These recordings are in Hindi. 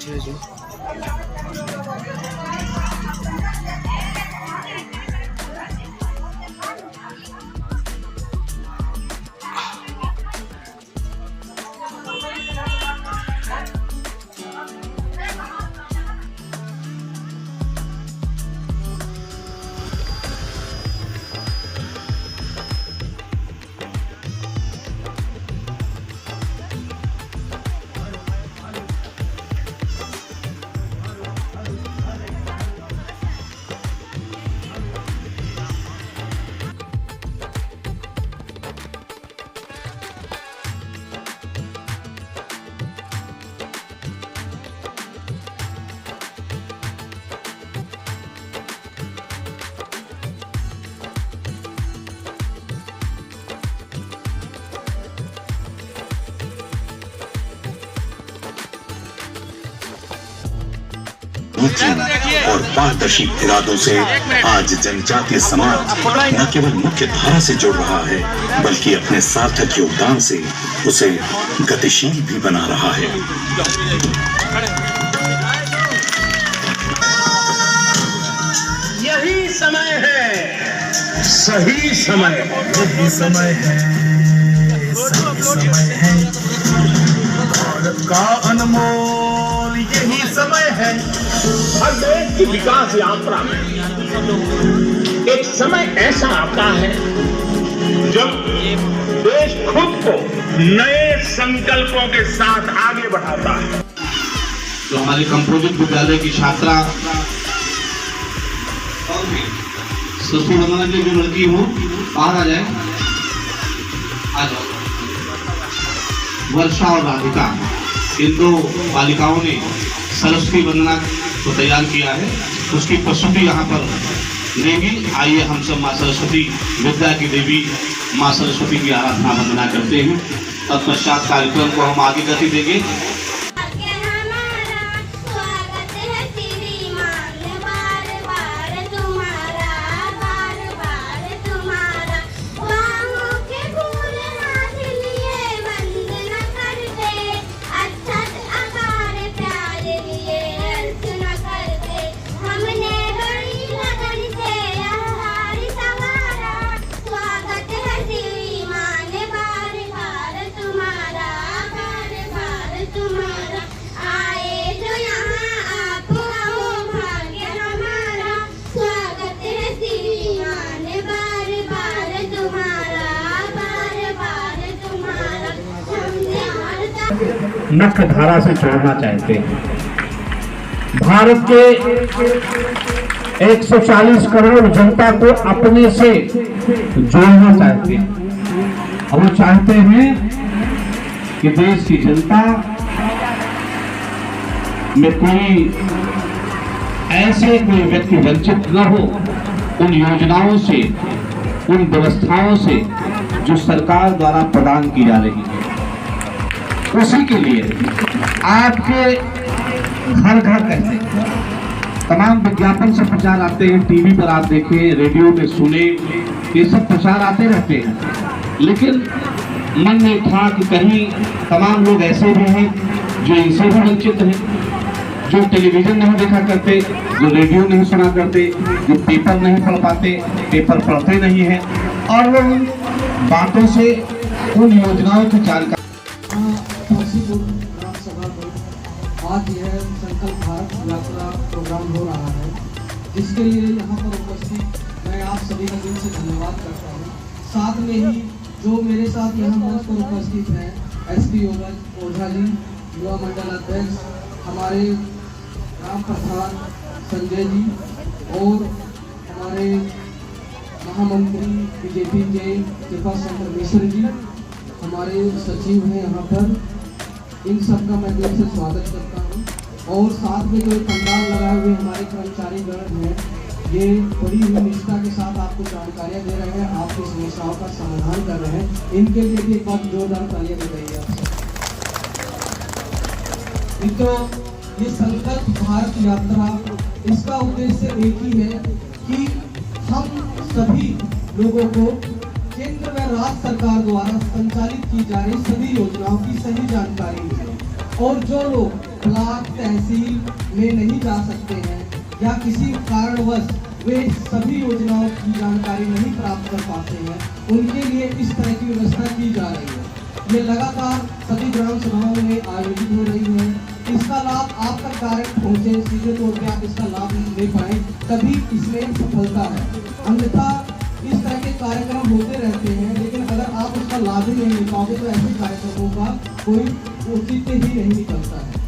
जी जी। और पारदर्शी इरादों से आज जनजातीय समाज न केवल मुख्य धारा से जुड़ रहा है, बल्कि अपने सार्थक योगदान से उसे गतिशील भी बना रहा है। यही समय है, सही समय, यही समय है, सही समय है, भारत का अनमोल यही समय है। हर देश की विकास यात्रा में एक समय ऐसा आता है जब देश खुद को नए संकल्पों के साथ आगे बढ़ाता है। तो हमारे कंपोजिट विद्यालय की छात्रा सुश्री रमन की जो लड़की हो बाहर आ जाए, आ जाओ। वर्षा और राधिका, इन दो बालिकाओं ने सरस्वती वंदना को तैयार किया है, उसकी प्रस्तुति यहाँ पर देंगी। आइए हम सब माँ सरस्वती विद्या की देवी माँ सरस्वती की आराधना वंदना करते हैं। तत्पश्चात कार्यक्रम को हम आगे गति देंगे। मुख्य धारा से जोड़ना चाहते हैं। भारत के 140 करोड़ जनता को अपने से जोड़ना चाहते हैं और वो चाहते हैं कि देश की जनता में कोई ऐसे कोई व्यक्ति वंचित न हो उन योजनाओं से, उन व्यवस्थाओं से जो सरकार द्वारा प्रदान की जा रही है। उसी के लिए आपके घर घर कैसे तमाम विज्ञापन से प्रचार आते हैं, टीवी पर आप देखें, रेडियो में सुने, ये सब प्रचार आते रहते हैं। लेकिन मन में था कि कहीं तमाम लोग ऐसे भी हैं जो इनसे भी वंचित हैं, जो टेलीविजन नहीं देखा करते, जो रेडियो नहीं सुना करते, जो पेपर नहीं पढ़ पाते, पेपर पढ़ते नहीं हैं, और वो उन बातों से, उन योजनाओं की जानकारी। ग्राम सभा पर आज यह संकल्प भारत यात्रा प्रोग्राम हो रहा है, जिसके लिए यहाँ पर उपस्थित मैं आप सभी का दिल से धन्यवाद करता हूँ। साथ में ही जो मेरे साथ यहाँ मंच पर उपस्थित हैं, एसपी ओझा जी, युवा मंडल अध्यक्ष हमारे ग्राम प्रधान संजय जी, और हमारे महामंत्री बीजेपी के कृपा शंकर मिश्र जी, हमारे सचिव हैं यहाँ पर, इन सब का मैं दिल से स्वागत करता हूँ। और साथ में जो पंडाल लगाए हुए हमारे कर्मचारी गण हैं, ये बड़ी ही निष्ठा के साथ आपको जानकारियाँ दे रहे हैं, आपकी समस्याओं का समाधान कर रहे हैं। इनके लिए भी एक बार जोरदार तालियां बजाइए आप सब। तो ये संकल्प भारत यात्रा, इसका उद्देश्य एक ही है कि हम सभी लोगों को केंद्र व राज्य सरकार द्वारा संचालित की जा रही सभी योजनाओं की सही जानकारी है, और जो लोग ब्लॉक तहसील में नहीं जा सकते हैं या किसी कारणवश वे सभी योजनाओं की जानकारी नहीं प्राप्त कर पाते हैं, उनके लिए इस तरह की व्यवस्था की जा रही है। ये लगातार सभी ग्राम सभाओं में आयोजित हो रही है। इसका लाभ आप तक डायरेक्ट पहुँचे, सीधे तौर पर आप इसका लाभ ले पाए, तभी इसमें सफलता है। अन्यथा इस तरह के कार्यक्रम होते रहते हैं, लेकिन अगर आप उसका लाभ ही नहीं ले पाओगे तो ऐसे कार्यक्रमों का कोई औचित्य ही नहीं निकलता है।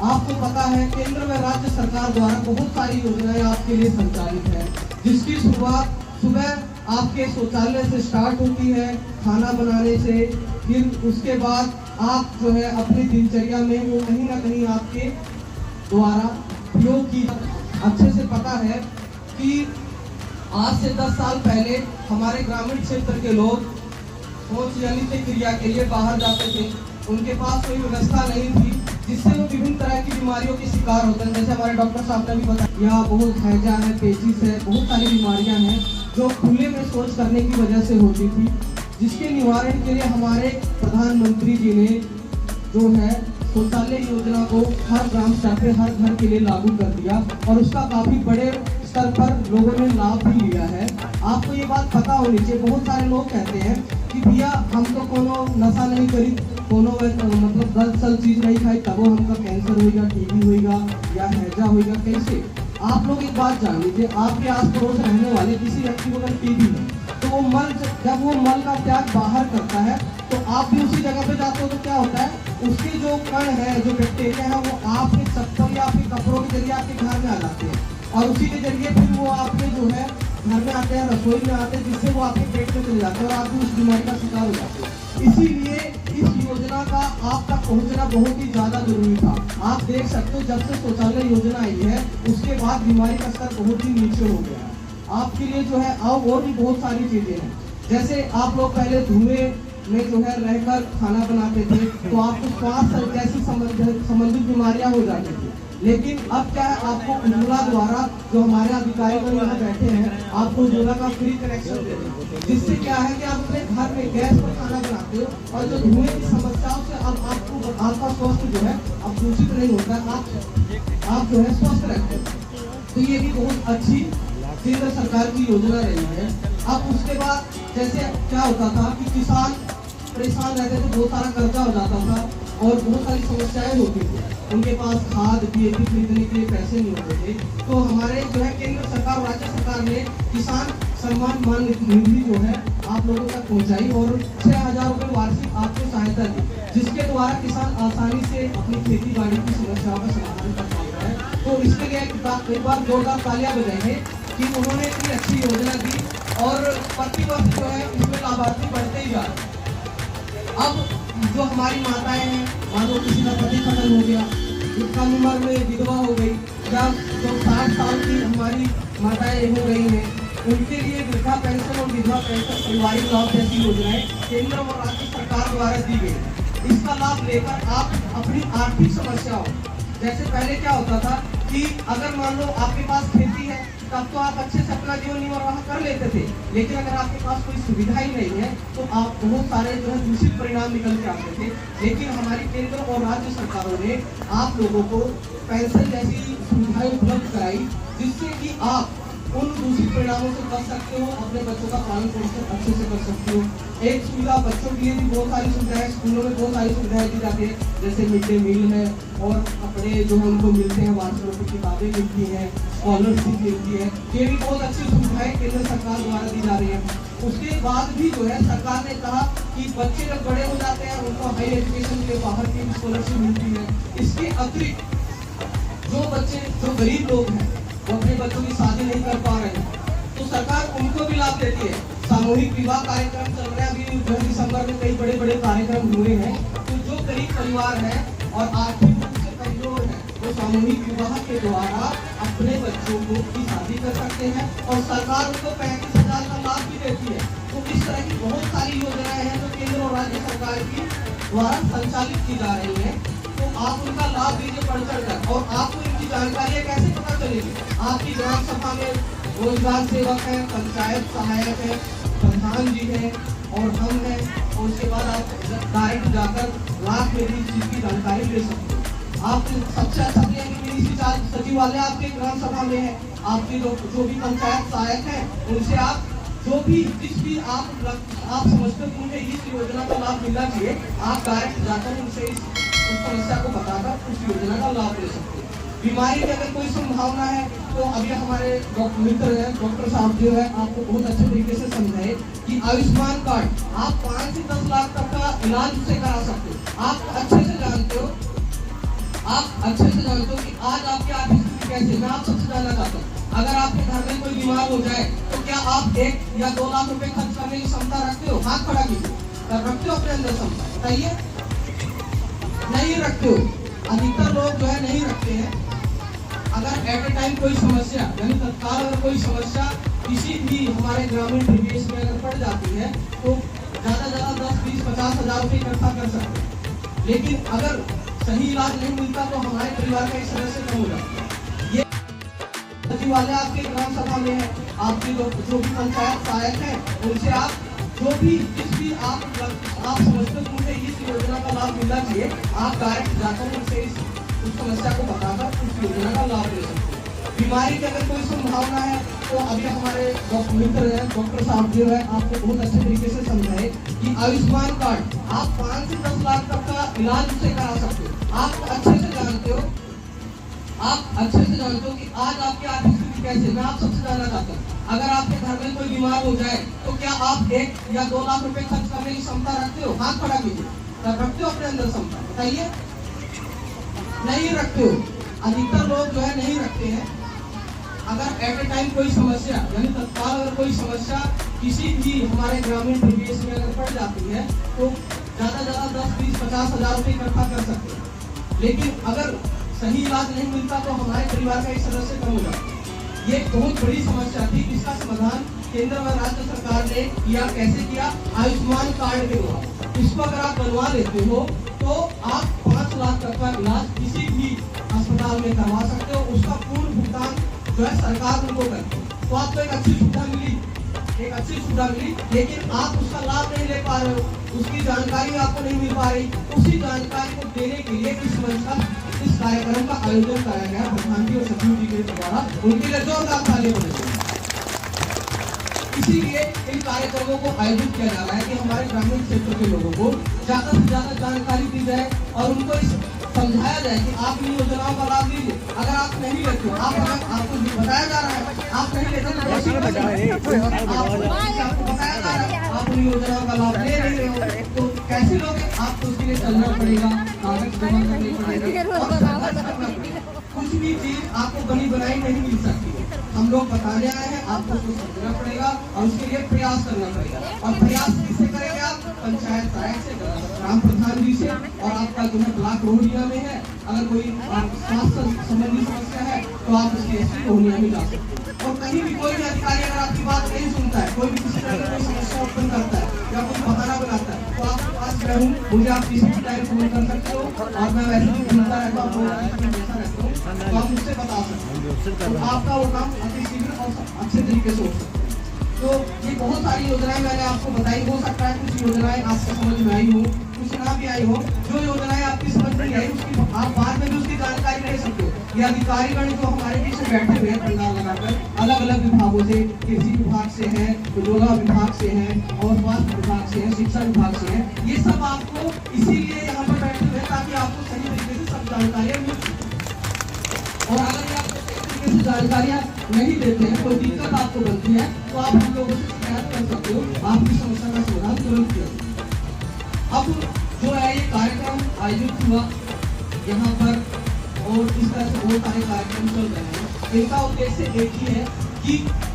आपको पता है केंद्र व राज्य सरकार द्वारा बहुत सारी योजनाएं आपके लिए संचालित है, जिसकी शुरुआत सुबह आपके शौचालय से स्टार्ट होती है, खाना बनाने से। फिर उसके बाद आप जो है अपनी दिनचर्या में वो कहीं ना कहीं आपके द्वारा प्रयोग की। अच्छे से पता है कि आज से 10 साल पहले हमारे ग्रामीण क्षेत्र के लोग शौच या नित्य क्रिया के लिए बाहर जाते थे, उनके पास कोई व्यवस्था नहीं थी, जिससे वो विभिन्न तरह की बीमारियों के शिकार होते हैं। जैसे हमारे डॉक्टर साहब ने भी बताया, या बहुत हैजा है, पेचिस है, बहुत सारी बीमारियां हैं जो खुले में शौच करने की वजह से होती थी, जिसके निवारण के लिए हमारे प्रधानमंत्री जी ने जो है शौचालय योजना को हर ग्राम स्तर पे हर घर के लिए लागू कर दिया और उसका काफी बड़े स्तर पर लोगों ने लाभ भी लिया है। आपको ये बात पता होनी चाहिए। बहुत सारे लोग कहते हैं कि भैया हम तो कोनो नशा नहीं करी, कोनो मतलब गलत सल चीज नहीं खाई, तब वो हमका कैंसर होगा, टीबी होगा या हैजा होगा। कैसे? आप लोग एक बात जान लीजिए, आपके आस पड़ोस रहने वाले किसी व्यक्ति को अगर टीबी है तो वो मल, जब वो मल का त्याग बाहर करता है तो आप भी उसी जगह पे जाते हो, तो क्या होता है उसके जो कण है, जो बैक्टीरिया है, वो आपके चप्पल या आपके कपड़ों के जरिए आपके घर में आ जाते हैं और उसी के जरिए फिर वो आपके जो है घर में आते हैं, रसोई में आते हैं, जिससे वो आपके पेट में चले जाते हैं और आप भी उस बीमारी का शिकार हो जाते हैं। इसीलिए इस योजना का आप तक पहुंचना बहुत ही ज्यादा जरूरी था। आप देख सकते हो जब से शौचालय योजना आई है उसके बाद बीमारी का स्तर बहुत ही नीचे हो गया है। आपके लिए जो है और भी बहुत सारी चीजें हैं। जैसे आप लोग पहले धुएं में जो है रहकर खाना बनाते थे तो आपको श्वास जैसी संबंधित बीमारियां हो जाती थी, लेकिन अब क्या है, आपको उज्ज्वला द्वारा जो हमारे अधिकारी लोग यहाँ बैठे हैं आपको उज्ज्वला का फ्री कनेक्शन दे रहे हैं, जिससे क्या है कि आप अपने घर में गैस पर खाना बनाते हो और जो धुएं की समस्याओं से अब आपको आपका स्वास्थ्य जो है अब दूषित नहीं होता, आप जो है स्वस्थ रहते हो। तो ये भी बहुत अच्छी केंद्र सरकार की योजना रही है। अब उसके बाद जैसे क्या होता था कि किसान परेशान रहते थे, बहुत सारा कर्जा हो जाता था और बहुत सारी समस्याएं होती थी, उनके पास खाद DAP खरीदने के लिए पैसे नहीं होते थे। तो हमारे जो है केंद्र सरकार और राज्य सरकार ने किसान सम्मान मान निधि जो है आप लोगों तक पहुंचाई और 6,000 रुपये वार्षिक आपको सहायता दी, जिसके द्वारा किसान आसानी से अपनी खेती बाड़ी की समस्याओं का समाधान कर पाता है। तो इसके लिए एक बार जोरदार तालियां बजाएंगे कि उन्होंने इतनी अच्छी योजना दी और प्रतिवर्ष जो है इसमें लाभार्थी बढ़ते ही जा रहे हैं। अब जो हमारी माताएं हैं, मानो किसी का पति खत्म हो गया, कम उम्र में विधवा हो गई या जो 60 साल की हमारी माताएं हो गई हैं, उनके लिए वृद्धा पेंशन और विधवा पेंशन पारिवारिक लाभ जैसी योजनाएं केंद्र और राज्य सरकार द्वारा दी गई। इसका लाभ लेकर आप अपनी आर्थिक समस्याओं, जैसे पहले क्या होता था कि अगर मान लो आपके पास खेती है तब तो आप अच्छे से अपना जीवन निर्वाह कर लेते थे, लेकिन अगर आपके पास कोई सुविधा ही नहीं है तो आप बहुत सारे जो है दूषित परिणाम निकल के आते थे। लेकिन हमारी केंद्र और राज्य सरकारों ने आप लोगों को पेंशन जैसी सुविधाएं उपलब्ध कराई, जिससे कि आप उन दूषित परिणामों से बच सकते हो, अपने बच्चों का पालन पोषण अच्छे से कर सकते हो। एक सुविधा बच्चों के लिए भी बहुत सारी सुविधाएं, स्कूलों में बहुत सारी सुविधाएं दी जाती है, जैसे मिड डे मील है और कपड़े जो है उनको मिलते हैं, वार्षिक की किताबें मिलती हैं, स्कॉलरशिप मिलती है। ये भी बहुत अच्छी सुविधाएं केंद्र सरकार द्वारा दी जा रही है। उसके बाद भी जो है सरकार ने कहा कि बच्चे जब बड़े हो जाते हैं उनको हाई एजुकेशन के लिए बाहर की स्कॉलरशिप मिलती है। इसके अतिरिक्त जो बच्चे जो गरीब लोग हैं वो अपने बच्चों की शादी नहीं कर पा रहे हैं तो सरकार उनको भी लाभ देती है। सामूहिक विवाह कार्यक्रम चल रहे हैं, अभी दिसंबर में कई बड़े बड़े कार्यक्रम हुए हैं। तो जो गरीब परिवार है और आर्थिक रूप से कमजोर है वो सामूहिक विवाह के द्वारा अपने बच्चों को की शादी कर सकते हैं और सरकार उनको 35,000 का लाभ भी देती है। तो इस तरह की बहुत सारी योजनाएं हैं जो केंद्र और राज्य सरकार की द्वारा संचालित की जा रही है। तो आप उनका लाभ लीजिए बढ़ चढ़कर, और आपको इनकी जानकारियाँ कैसे पता चलेगी? आपकी ग्राम सभा में रोजगार सेवक है, पंचायत सहायक है, प्रधान जी है और हम हैं, और उसके बाद आप डायरेक्ट जाकर लाभ में भी इस चीज की जानकारी ले सकते हो। आप सबसे अच्छा तो है कि मिनी सचिवालय आपके ग्राम सभा में है। आपके जो भी पंचायत सहायक है उनसे आप जो भी जिस भी आप समझते हो मुझे इस योजना का लाभ मिलना चाहिए, आप डायरेक्ट जाकर उनसे उस समस्या को बताकर उस योजना का लाभ ले सकते हैं। बीमारी की अगर कोई संभावना है तो अभी हमारे मित्र है डॉक्टर साहब जो है आपको बहुत अच्छे तरीके से समझाए कि आयुष्मान कार्ड आप 5 से 10 लाख तक का इलाज उससे करा सकते हो। आप अच्छे से जानते हो कि आज आपकी आर्थिक स्थिति कैसे, मैं आप सबसे जानना चाहता हूँ। अगर आपके घर में कोई बीमार हो जाए तो क्या आप 1 या 2 लाख रुपए खर्च करने की क्षमता रखते हो? हाथ खड़ा कीजिए, रखते हो अपने अंदर क्षमता? बताइए, नहीं रखते हो। अधिकतर लोग जो है नहीं रखते हैं। अगर एट ए टाइम कोई समस्या यानी तत्काल अगर कोई समस्या किसी भी हमारे ग्रामीण परिवेश में अगर पड़ जाती है तो ज्यादा 10, 20, 50 हजार रुपये इकट्ठा कर सकते हैं। लेकिन अगर सही इलाज नहीं मिलता तो हमारे परिवार का इस तरह से कम हो जाता है। ये सचिवालय आपके ग्राम सभा में है। आपके जो भी पंचायत सहायक है उनसे आप जो भी जिस भी आप समझते हो मुझे इस योजना का लाभ मिलना चाहिए, आप डायरेक्ट जाकर उनसे उस समस्या को बताकर उस योजना का लाभ ले सकते हैं। बीमारी की अगर कोई संभावना है तो अभी हमारे मित्र है डॉक्टर साहब जो है आपको बहुत अच्छे तरीके से समझाए कि आयुष्मान कार्ड आप 5 से 10 लाख तक का इलाज उससे करा सकते हो। आप अच्छे से जानते हो कि आज आपकी आर्थिक स्थिति कैसे, मैं आप सबसे जानना चाहता हूँ। अगर आपके घर में कोई बीमार हो जाए तो क्या आप 1 या 2 लाख रुपए खर्च करने की क्षमता रखते हो? हाथ खड़ा कीजिए, रखते हो अपने अंदर क्षमता? बताइए, नहीं रखते हो। अधिकतर लोग जो है नहीं रखते हैं। अगर एट ए टाइम कोई समस्या यानी तत्काल अगर कोई समस्या किसी भी हमारे ग्रामीण परिवेश में अगर पड़ जाती है तो ज्यादा 10, 20, 50 हजार रुपये इकट्ठा कर सकते हैं। लेकिन अगर सही इलाज नहीं मिलता तो हमारे परिवार का इस तरह से कम हो जाता है। ये बहुत बड़ी समस्या थी, इसका समाधान केंद्र व राज्य सरकार ने किया। कैसे किया? आयुष्मान कार्ड के द्वारा। इसको अगर आप बनवा लेते हो तो आप 5 लाख तक का इलाज किसी भी अस्पताल में करवा सकते हो। उसका पूर्ण भुगतान जो है सरकार उनको करती है। तो आपको एक अच्छी सुविधा मिली, लेकिन आप उसका लाभ नहीं ले पा रहे हो, उसकी जानकारी आपको नहीं मिल पा रही। उसी जानकारी को देने के लिए इस कार्यक्रम का आयोजन कराया गया प्रधान जी और सचिव जी के द्वारा। उनके लिए जोरदार तालियां बजाई जाए। इसीलिए इन कार्यक्रमों को आयोजित किया जा रहा है कि हमारे ग्रामीण क्षेत्र के लोगों को ज्यादा से ज्यादा जानकारी दी जाए और उनको समझाया जाए कि आप इन योजनाओं का लाभ लीजिए। अगर आप नहीं लेते हो, आपको बताया जा रहा है आप नहीं लेते, आपको बताया जा रहा है आप उन योजनाओं का लाभ ले रहे हो तो कैसे लोगे? आपको उसके लिए चलना पड़ेगा, कागज जमा करने पड़ेगा। कुछ भी चीज आपको बनी बनाई नहीं मिल सकती है। हम लोग बताने आए हैं, आपको उसको समझना पड़ेगा और उसके लिए प्रयास करना पड़ेगा। और प्रयास किससे करेंगे आप? पंचायत सहायक से, ग्राम प्रधान जी से। और आपका जो है ब्लॉक रोहनिया में है, अगर कोई स्वास्थ्य संबंधी समस्या है तो आप उसके एसपी रोहनिया में जा सकते हैं। और कहीं भी कोई भी अधिकारी अगर आपकी बात नहीं सुनता है, कोई भी किसी तरह की समस्या उत्पन्न करता है या कुछ बहाना बनाता है तो आपके पास मैं हूँ, मुझे आप किसी भी टाइम फोन कर सकते हो। और मैं वैसे भी सुनता रहता हूँ, तो आप मुझसे बता सकते हो। तो आपका वो काम अति शीघ्र और अच्छे तरीके से हो सकता है। तो ये बहुत सारी योजनाएं मैंने आपको बताई। हो सकता है कुछ योजनाएं आपको समझ में आई हो, कुछ ना भी आई हो। जो योजनाएं आपकी समझ में आई उसकी आप बाद में भी उसकी जानकारी ले सकते हो। ये अधिकारीगण जो हमारे बीच में बैठे हुए हैं पंडाल लगाकर अलग अलग विभागों से, कृषि विभाग से है, उद्योग विभाग से है और स्वास्थ्य विभाग से है, शिक्षा विभाग से है, ये सब आपको इसीलिए यहाँ पर बैठे हुए ताकि आपको सही तरीके से सब जानकारियाँ मिल सके। और अगर ये आपको सही तरीके से जानकारियाँ नहीं देते हैं, कोई दिक्कत आपको बनती है तो आप हम लोगों से शिकायत कर सकते हो, आपकी समस्या का समाधान तुरंत किया। अब जो है ये कार्यक्रम आयोजित हुआ यहाँ पर और इस तरह से बहुत सारे कार्यक्रम चल रहे हैं। इनका उद्देश्य एक ही है कि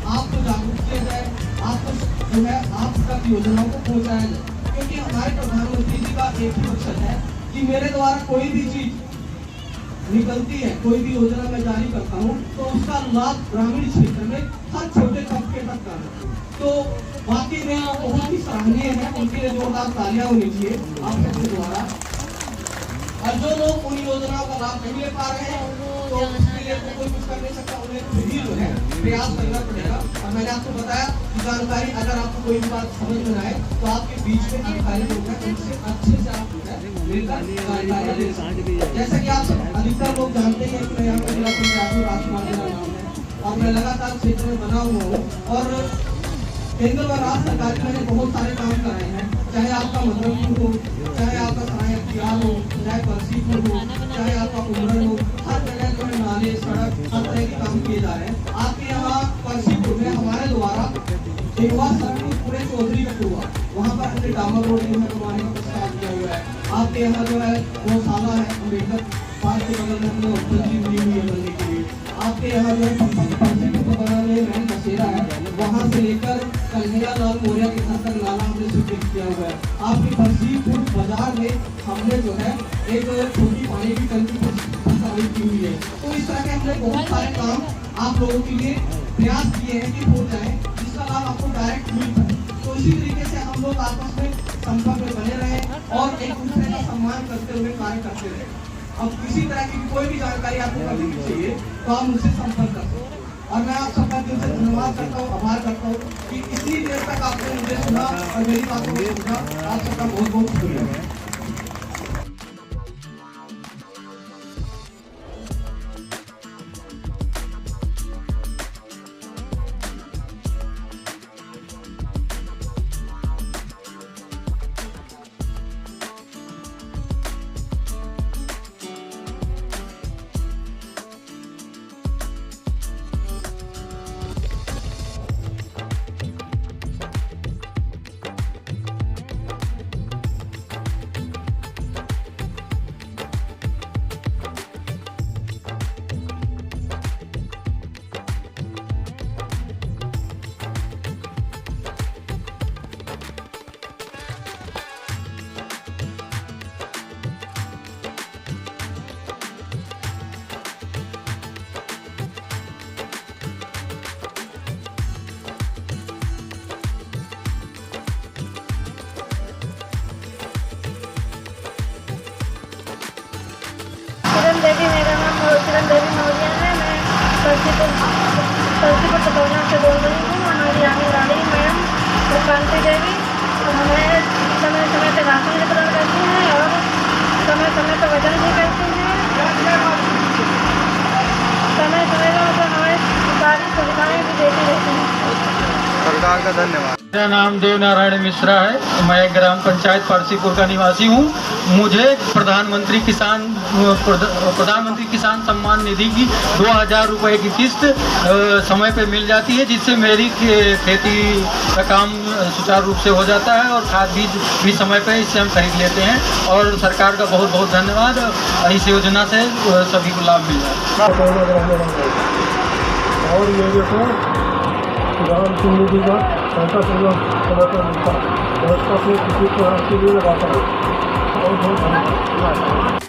आपको जागरूक किया जाए, आपको जो है आप तक योजनाओं को पहुँचाया जाए। क्योंकि हमारे प्रधानमंत्री जी का एक ही मकसद है कि मेरे द्वारा कोई भी चीज निकलती है, कोई भी योजना मैं जारी करता हूँ तो उसका लाभ ग्रामीण क्षेत्र में हर छोटे तबके तक कर रहे हैं। तो वाकई में बहुत ही सराहनीय है, उनके लिए जोरदार तालियां होनी चाहिए आप सबके द्वारा। और जो लोग उन योजनाओं का लाभ नहीं ले पा रहे हैं तो उसके लिए कोई कुछ कर नहीं सकता, उन्हें खुद ही जो है प्रयास करना पड़ेगा। और मैंने आपको बताया कि जानकारी अगर आपको कोई बात समझ में आए तो आपके बीच में अधिकारी लोग हैं, उनसे अच्छे से आप जो है मिलकर कार्य दे सकते हैं। जैसा कि आप सब अधिकतर लोग जानते हैं कि मैं यहाँ पर जिला पंचायत में राजकुमार मेरा नाम है और मैं लगातार क्षेत्र में बना हुआ हूँ और केंद्र व राज्य सरकार के मैंने बहुत सारे काम कराए हैं, चाहे आपका मधुपुर हो, चाहे आपका सराय अख्तियार हो, चाहे परसीपुर हो, चाहे आपका उमरन हो, हर जगह जो है नाले सड़क हर तरह के काम किए जा रहे हैं। आपके यहाँ परसीपुर में हमारे द्वारा सेवा सड़क पूरे चौधरी का हुआ, वहाँ पर हमने डामर रोड जो है बनवाने का प्रस्ताव किया हुआ है। आपके यहाँ जो है गौशाला है अम्बेडकर पार्क के बगल में हमने होटल जी दी हुई है बनने के लिए। आपके यहाँ जो है बनाने में बसेरा है, वहाँ से लेकर कन्हैया लाल मौर्य के घर तक नाला हमने स्वीकृत किया हुआ है। आपकी परसीपुर बाजार में हमने जो है एक छोटी पानी की टंकी प्रस्तावित की हुई है। तो इस तरह के हमने बहुत सारे काम आप लोगों के लिए प्रयास किए हैं कि हो जाए, जिसका लाभ आपको डायरेक्ट मिल पाए। तो इसी तरीके से हम लोग आपस में संपर्क में बने रहे और एक दूसरे का सम्मान करते हुए कार्य करते रहे। अब किसी तरह की कोई भी जानकारी आपको कभी भी चाहिए तो आप मुझसे संपर्क कर सकते हैं। और मैं आप सबका दिल से धन्यवाद करता हूँ, आभार करता हूँ कि इतनी देर तक आपने मुझे सुना और मेरी बातों को सुना। आप सबका बहुत बहुत शुक्रिया। किरण देवी मेरा नाम किरण देवी मौर्य है। मैं परसीपुर तपौना से बोल रही हूँ। हमारी आने वाली मैम कांति देवी हमें समय समय पर राशन वितरण करती हैं और समय समय पर वजन भी करती हैं। समय समय पर हमें सारी सुविधाएँ भी देती रहती हैं। सरकार का धन्यवाद। मेरा नाम देव नारायण मिश्रा है। मैं ग्राम पंचायत परसीपुर का निवासी हूँ। मुझे प्रधानमंत्री किसान सम्मान निधि की 2000 रुपये की किस्त समय पे मिल जाती है, जिससे मेरी खेती का काम सुचारू रूप से हो जाता है और खाद बीज भी समय पे इससे हम खरीद लेते हैं। और सरकार का बहुत बहुत धन्यवाद। इस योजना से सभी को लाभ मिल रहा है। और ये देखो ग्राम की निधि का पैसा समय पर मिलता है, किसी को आपके लिए लगाता है। बहुत बहुत धन्यवाद।